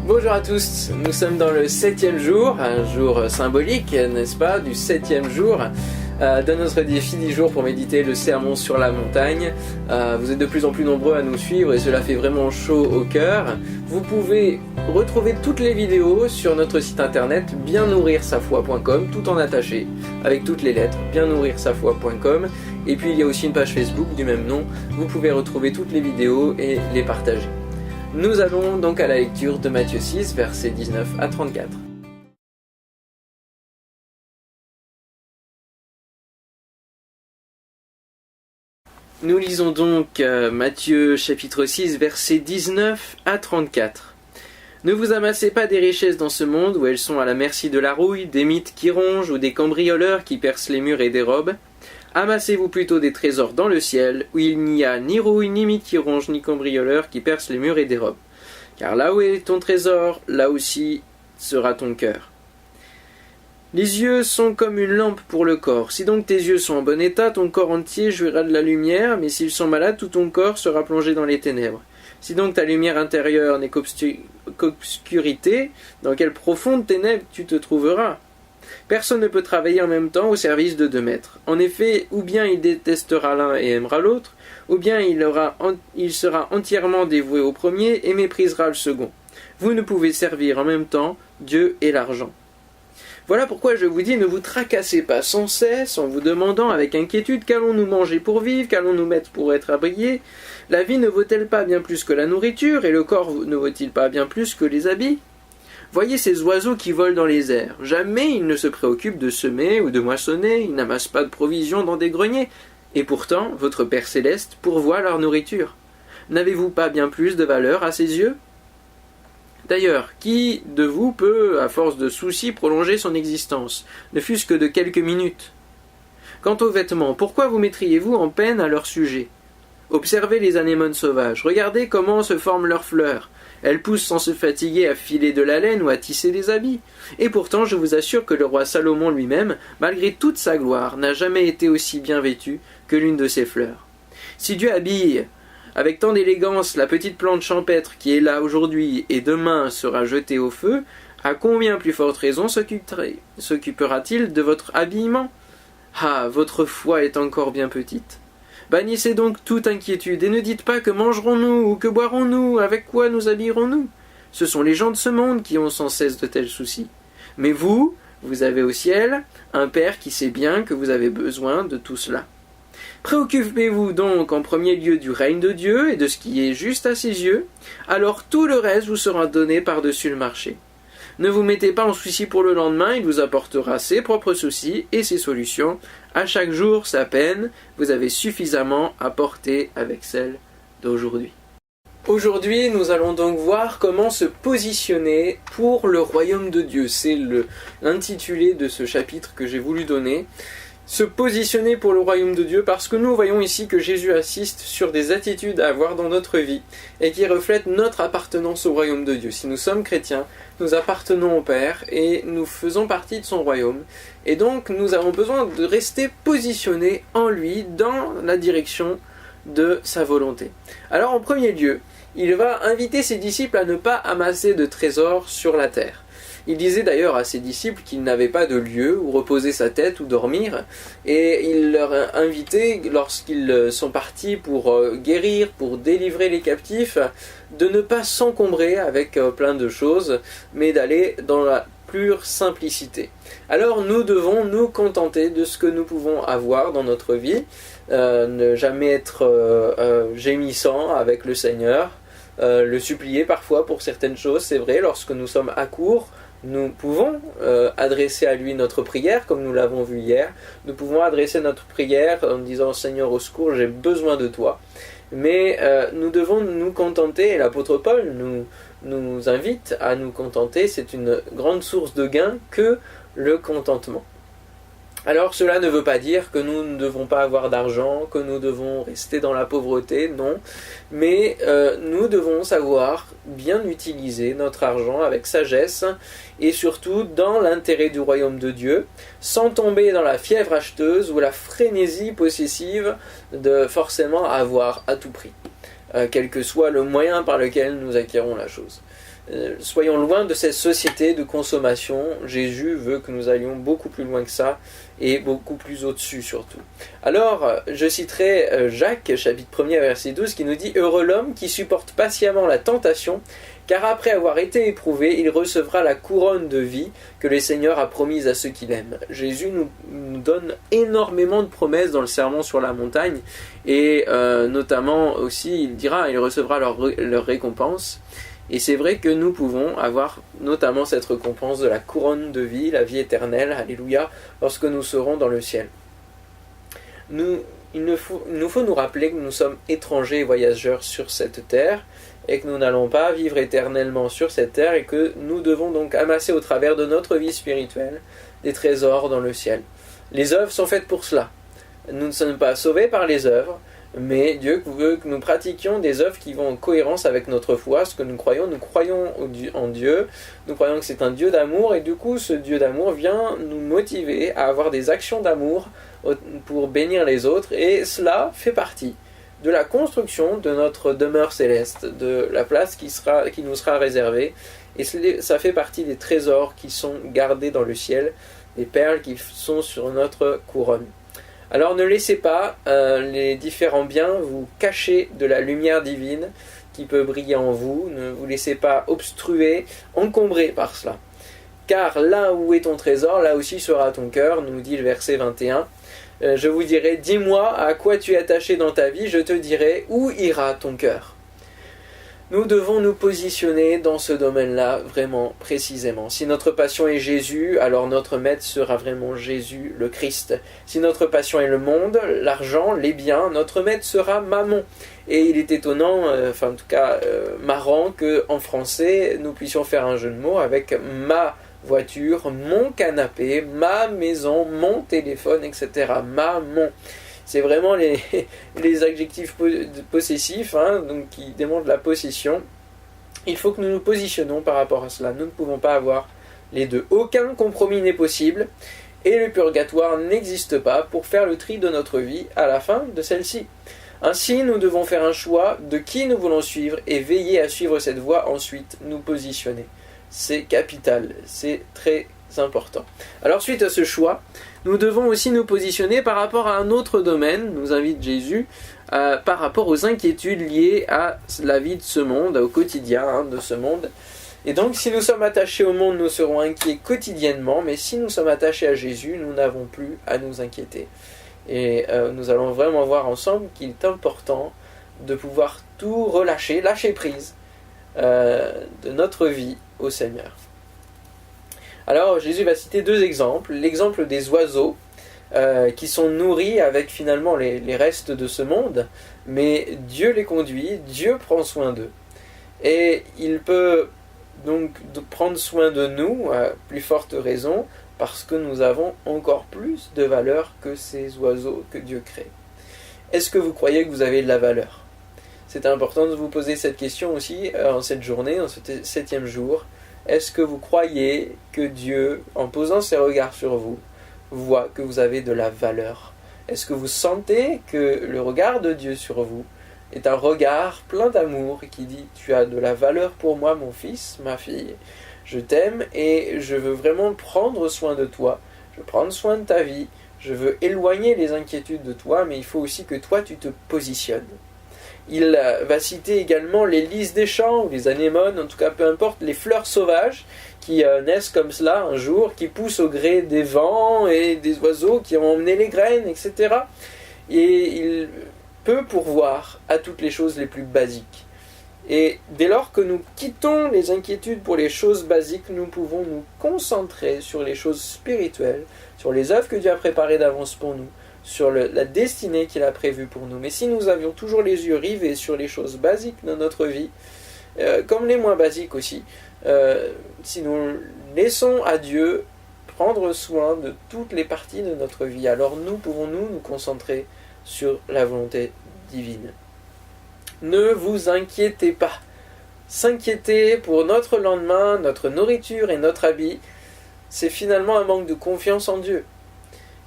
Bonjour à tous, nous sommes dans le 7e jour, un jour symbolique, n'est-ce pas, du 7e jour de notre défi 10 jours pour méditer le sermon sur la montagne. Vous êtes de plus en plus nombreux à nous suivre et cela fait vraiment chaud au cœur. Vous pouvez retrouver toutes les vidéos sur notre site internet biennourrirsafoi.com, tout en attaché, avec toutes les lettres, biennourrirsafoi.com. Et puis il y a aussi une page Facebook du même nom, vous pouvez retrouver toutes les vidéos et les partager. Nous allons donc à la lecture de Matthieu 6, versets 19 à 34. Nous lisons donc Matthieu chapitre 6, versets 19 à 34. Ne vous amassez pas des richesses dans ce monde où elles sont à la merci de la rouille, des mites qui rongent ou des cambrioleurs qui percent les murs et dérobent. Amassez-vous plutôt des trésors dans le ciel, où il n'y a ni rouille, ni mythe qui ronge, ni cambrioleur qui perce les murs et dérobent. Car là où est ton trésor, là aussi sera ton cœur. Les yeux sont comme une lampe pour le corps. Si donc tes yeux sont en bon état, ton corps entier jouira de la lumière, mais s'ils sont malades, tout ton corps sera plongé dans les ténèbres. Si donc ta lumière intérieure n'est qu'obscurité, dans quelles profondes ténèbres tu te trouveras ? Personne ne peut travailler en même temps au service de deux maîtres. En effet, ou bien il détestera l'un et aimera l'autre, ou bien il sera entièrement dévoué au premier et méprisera le second. Vous ne pouvez servir en même temps Dieu et l'argent. Voilà pourquoi je vous dis, ne vous tracassez pas sans cesse en vous demandant avec inquiétude qu'allons-nous manger pour vivre, qu'allons-nous mettre pour être habillés. La vie ne vaut-elle pas bien plus que la nourriture, et le corps ne vaut-il pas bien plus que les habits ? Voyez ces oiseaux qui volent dans les airs. Jamais ils ne se préoccupent de semer ou de moissonner, ils n'amassent pas de provisions dans des greniers. Et pourtant, votre Père Céleste pourvoit leur nourriture. N'avez-vous pas bien plus de valeur à ses yeux ? D'ailleurs, qui de vous peut, à force de soucis, prolonger son existence, ne fût-ce que de quelques minutes ? Quant aux vêtements, pourquoi vous mettriez-vous en peine à leur sujet ? Observez les anémones sauvages, regardez comment se forment leurs fleurs. Elles poussent sans se fatiguer à filer de la laine ou à tisser des habits. Et pourtant, je vous assure que le roi Salomon lui-même, malgré toute sa gloire, n'a jamais été aussi bien vêtu que l'une de ces fleurs. Si Dieu habille avec tant d'élégance la petite plante champêtre qui est là aujourd'hui et demain sera jetée au feu, à combien plus forte raison s'occupera-t-il de votre habillement ? Ah, votre foi est encore bien petite. Bannissez donc toute inquiétude et ne dites pas que mangerons-nous ou que boirons-nous, avec quoi nous habillerons-nous. Ce sont les gens de ce monde qui ont sans cesse de tels soucis. Mais vous avez au ciel un Père qui sait bien que vous avez besoin de tout cela. Préoccupez-vous donc en premier lieu du règne de Dieu et de ce qui est juste à ses yeux, alors tout le reste vous sera donné par-dessus le marché. Ne vous mettez pas en souci pour le lendemain, il vous apportera ses propres soucis et ses solutions. À chaque jour sa peine, vous avez suffisamment à porter avec celle d'aujourd'hui. Aujourd'hui, nous allons donc voir comment se positionner pour le royaume de Dieu. C'est l'intitulé de ce chapitre que j'ai voulu donner. Se positionner pour le royaume de Dieu, parce que nous voyons ici que Jésus assiste sur des attitudes à avoir dans notre vie et qui reflètent notre appartenance au royaume de Dieu. Si nous sommes chrétiens, nous appartenons au Père et nous faisons partie de son royaume. Et donc nous avons besoin de rester positionnés en lui dans la direction de sa volonté. Alors en premier lieu, il va inviter ses disciples à ne pas amasser de trésors sur la terre. Il disait d'ailleurs à ses disciples qu'il n'avait pas de lieu où reposer sa tête ou dormir, et il leur a invité, lorsqu'ils sont partis pour guérir, pour délivrer les captifs, de ne pas s'encombrer avec plein de choses, mais d'aller dans la pure simplicité. Alors nous devons nous contenter de ce que nous pouvons avoir dans notre vie, ne jamais être gémissant avec le Seigneur, le supplier parfois pour certaines choses, c'est vrai, lorsque nous sommes à court, nous pouvons adresser à lui notre prière, comme nous l'avons vu hier. Nous pouvons adresser notre prière en disant « Seigneur, au secours, j'ai besoin de toi ». Mais nous devons nous contenter, et l'apôtre Paul nous invite à nous contenter. C'est une grande source de gain que le contentement. Alors cela ne veut pas dire que nous ne devons pas avoir d'argent, que nous devons rester dans la pauvreté, non. Mais nous devons savoir bien utiliser notre argent avec sagesse et surtout dans l'intérêt du royaume de Dieu, sans tomber dans la fièvre acheteuse ou la frénésie possessive de forcément avoir à tout prix, quel que soit le moyen par lequel nous acquérons la chose. soyons loin de cette société de consommation. Jésus veut que nous allions beaucoup plus loin que ça et beaucoup plus au-dessus surtout. Alors, je citerai Jacques, chapitre 1er, verset 12, qui nous dit « Heureux l'homme qui supporte patiemment la tentation, car après avoir été éprouvé, il recevra la couronne de vie que le Seigneur a promise à ceux qui l'aiment. » Jésus nous donne énormément de promesses dans le sermon sur la montagne, et notamment aussi, il dira, il recevra leur récompense. Et c'est vrai que nous pouvons avoir notamment cette récompense de la couronne de vie, la vie éternelle, alléluia, lorsque nous serons dans le ciel. Il nous faut nous rappeler que nous sommes étrangers et voyageurs sur cette terre, et que nous n'allons pas vivre éternellement sur cette terre, et que nous devons donc amasser au travers de notre vie spirituelle des trésors dans le ciel. Les œuvres sont faites pour cela. Nous ne sommes pas sauvés par les œuvres, mais Dieu veut que nous pratiquions des œuvres qui vont en cohérence avec notre foi, ce que nous croyons en Dieu, nous croyons que c'est un Dieu d'amour, et du coup ce Dieu d'amour vient nous motiver à avoir des actions d'amour pour bénir les autres, et cela fait partie de la construction de notre demeure céleste, de la place qui nous sera réservée, et ça fait partie des trésors qui sont gardés dans le ciel, des perles qui sont sur notre couronne. Alors ne laissez pas les différents biens vous cacher de la lumière divine qui peut briller en vous. Ne vous laissez pas obstruer, encombrer par cela. Car là où est ton trésor, là aussi sera ton cœur, nous dit le verset 21. Je vous dirai, dis-moi à quoi tu es attaché dans ta vie, je te dirai où ira ton cœur. Nous devons nous positionner dans ce domaine-là vraiment précisément. Si notre passion est Jésus, alors notre maître sera vraiment Jésus, le Christ. Si notre passion est le monde, l'argent, les biens, notre maître sera Mammon. Et il est étonnant, marrant qu'en français, nous puissions faire un jeu de mots avec ma voiture, mon canapé, ma maison, mon téléphone, etc. Mammon. C'est vraiment les adjectifs possessifs, donc qui démontrent la possession. Il faut que nous nous positionnons par rapport à cela. Nous ne pouvons pas avoir les deux. Aucun compromis n'est possible et le purgatoire n'existe pas pour faire le tri de notre vie à la fin de celle-ci. Ainsi, nous devons faire un choix de qui nous voulons suivre et veiller à suivre cette voie, ensuite nous positionner. C'est capital, c'est très important. Alors, suite à ce choix, nous devons aussi nous positionner par rapport à un autre domaine, nous invite Jésus, par rapport aux inquiétudes liées à la vie de ce monde, au quotidien de ce monde. Et donc, si nous sommes attachés au monde, nous serons inquiets quotidiennement, mais si nous sommes attachés à Jésus, nous n'avons plus à nous inquiéter. Et nous allons vraiment voir ensemble qu'il est important de pouvoir tout relâcher, lâcher prise de notre vie au Seigneur. Alors Jésus va citer deux exemples. L'exemple des oiseaux qui sont nourris avec finalement les restes de ce monde, mais Dieu les conduit, Dieu prend soin d'eux. Et il peut donc prendre soin de nous, à plus forte raison, parce que nous avons encore plus de valeur que ces oiseaux que Dieu crée. Est-ce que vous croyez que vous avez de la valeur ? C'est important de vous poser cette question aussi en cette journée, en ce 7e jour. Est-ce que vous croyez que Dieu, en posant ses regards sur vous, voit que vous avez de la valeur ? Est-ce que vous sentez que le regard de Dieu sur vous est un regard plein d'amour qui dit « Tu as de la valeur pour moi, mon fils, ma fille. Je t'aime et je veux vraiment prendre soin de toi. Je veux prendre soin de ta vie. Je veux éloigner les inquiétudes de toi, mais il faut aussi que toi, tu te positionnes. » Il va citer également les lys des champs, ou les anémones, en tout cas peu importe, les fleurs sauvages qui naissent comme cela un jour, qui poussent au gré des vents et des oiseaux qui ont emmené les graines, etc. Et il peut pourvoir à toutes les choses les plus basiques. Et dès lors que nous quittons les inquiétudes pour les choses basiques, nous pouvons nous concentrer sur les choses spirituelles, sur les œuvres que Dieu a préparées d'avance pour nous, sur la destinée qu'il a prévue pour nous. Mais si nous avions toujours les yeux rivés sur les choses basiques de notre vie, comme les moins basiques aussi, si nous laissons à Dieu prendre soin de toutes les parties de notre vie, alors nous pouvons nous concentrer sur la volonté divine. Ne vous inquiétez pas. S'inquiéter pour notre lendemain, notre nourriture et notre habit, c'est finalement un manque de confiance en Dieu.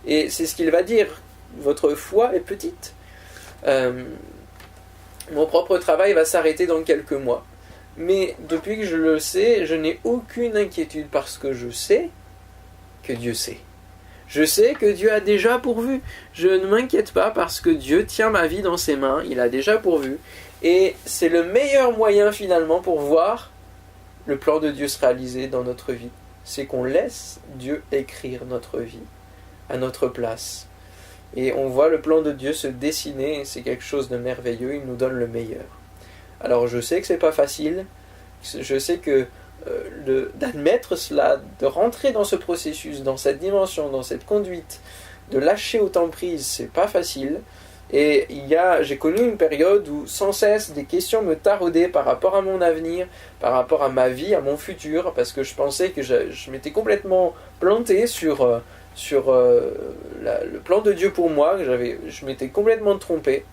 Et c'est ce qu'il va dire. Votre foi est petite. Mon propre travail va s'arrêter dans quelques mois. Mais depuis que je le sais, je n'ai aucune inquiétude parce que je sais que Dieu sait. Je sais que Dieu a déjà pourvu. Je ne m'inquiète pas parce que Dieu tient ma vie dans ses mains. Il a déjà pourvu. Et c'est le meilleur moyen finalement pour voir le plan de Dieu se réaliser dans notre vie. C'est qu'on laisse Dieu écrire notre vie à notre place. Et on voit le plan de Dieu se dessiner. C'est quelque chose de merveilleux. Il nous donne le meilleur. Alors je sais que c'est pas facile. Je sais que d'admettre cela, de rentrer dans ce processus, dans cette dimension, dans cette conduite, de lâcher autant prise, c'est pas facile. Et j'ai connu une période où sans cesse des questions me taraudaient par rapport à mon avenir, par rapport à ma vie, à mon futur, parce que je pensais que je m'étais complètement planté sur le plan de Dieu pour moi, je m'étais complètement trompé.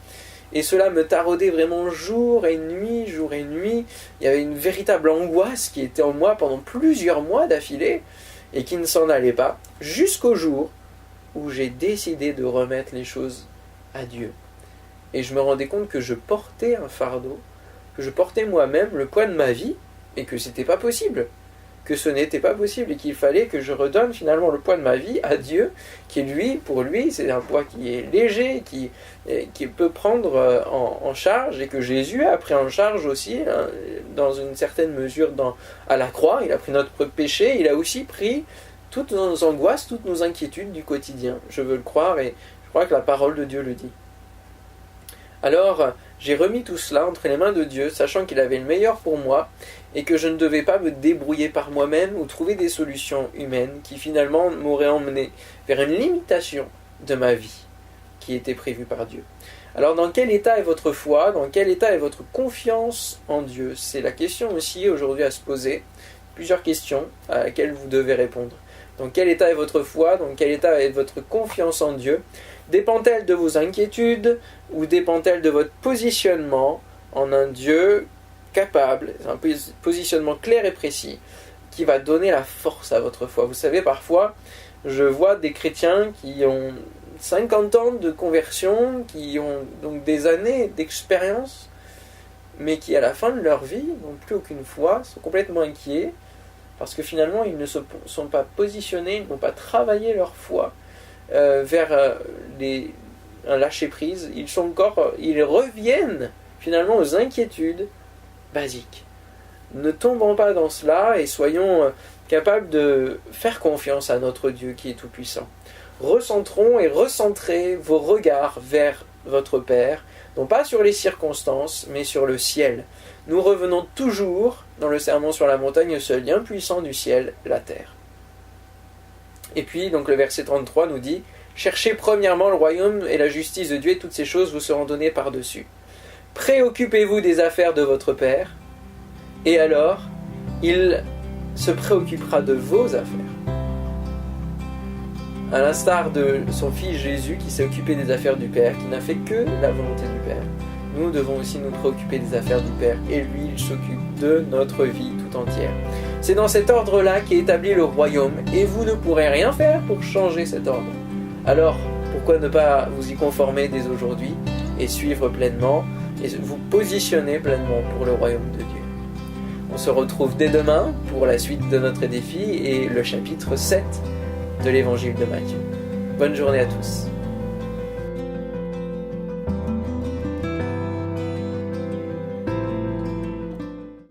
Et cela me taraudait vraiment jour et nuit, jour et nuit. Il y avait une véritable angoisse qui était en moi pendant plusieurs mois d'affilée et qui ne s'en allait pas, jusqu'au jour où j'ai décidé de remettre les choses à Dieu. Et je me rendais compte que je portais un fardeau, que je portais moi-même le poids de ma vie, et que c'était pas possible, que ce n'était pas possible, et qu'il fallait que je redonne finalement le poids de ma vie à Dieu, qui pour lui, c'est un poids qui est léger, qui peut prendre en charge, et que Jésus a pris en charge aussi, hein, dans une certaine mesure à la croix. Il a pris notre péché, il a aussi pris toutes nos angoisses, toutes nos inquiétudes du quotidien. Je veux le croire, et je crois que la parole de Dieu le dit. Alors, j'ai remis tout cela entre les mains de Dieu, sachant qu'il avait le meilleur pour moi, et que je ne devais pas me débrouiller par moi-même ou trouver des solutions humaines qui finalement m'auraient emmené vers une limitation de ma vie qui était prévue par Dieu. Alors dans quel état est votre foi? Dans quel état est votre confiance en Dieu? C'est la question aussi aujourd'hui à se poser. Plusieurs questions à laquelle vous devez répondre. Dans quel état est votre foi? Dans quel état est votre confiance en Dieu? Dépend-elle de vos inquiétudes ou dépend-elle de votre positionnement en un Dieu capable, un positionnement clair et précis qui va donner la force à votre foi? Vous savez, parfois, je vois des chrétiens qui ont 50 ans de conversion, qui ont donc des années d'expérience, mais qui à la fin de leur vie n'ont plus aucune foi, sont complètement inquiets, parce que finalement ils ne se sont pas positionnés, ils n'ont pas travaillé leur foi vers un lâcher-prise. Ils reviennent finalement aux inquiétudes basiques. Ne tombons pas dans cela et soyons capables de faire confiance à notre Dieu qui est tout-puissant. Recentrons et recentrez vos regards vers votre Père, non pas sur les circonstances, mais sur le ciel. Nous revenons toujours dans le sermon sur la montagne, seul lien puissant du ciel, la terre. Et puis, donc le verset 33 nous dit « Cherchez premièrement le royaume et la justice de Dieu, et toutes ces choses vous seront données par-dessus. Préoccupez-vous des affaires de votre Père, et alors, il se préoccupera de vos affaires. » À l'instar de son fils Jésus qui s'est occupé des affaires du Père, qui n'a fait que la volonté du Père, nous devons aussi nous préoccuper des affaires du Père, et lui, il s'occupe de notre vie tout entière. C'est dans cet ordre-là qu'est établi le royaume, et vous ne pourrez rien faire pour changer cet ordre. Alors, pourquoi ne pas vous y conformer dès aujourd'hui, et suivre pleinement, et vous positionner pleinement pour le royaume de Dieu. On se retrouve dès demain pour la suite de notre défi, et le chapitre 7 de l'évangile de Matthieu. Bonne journée à tous.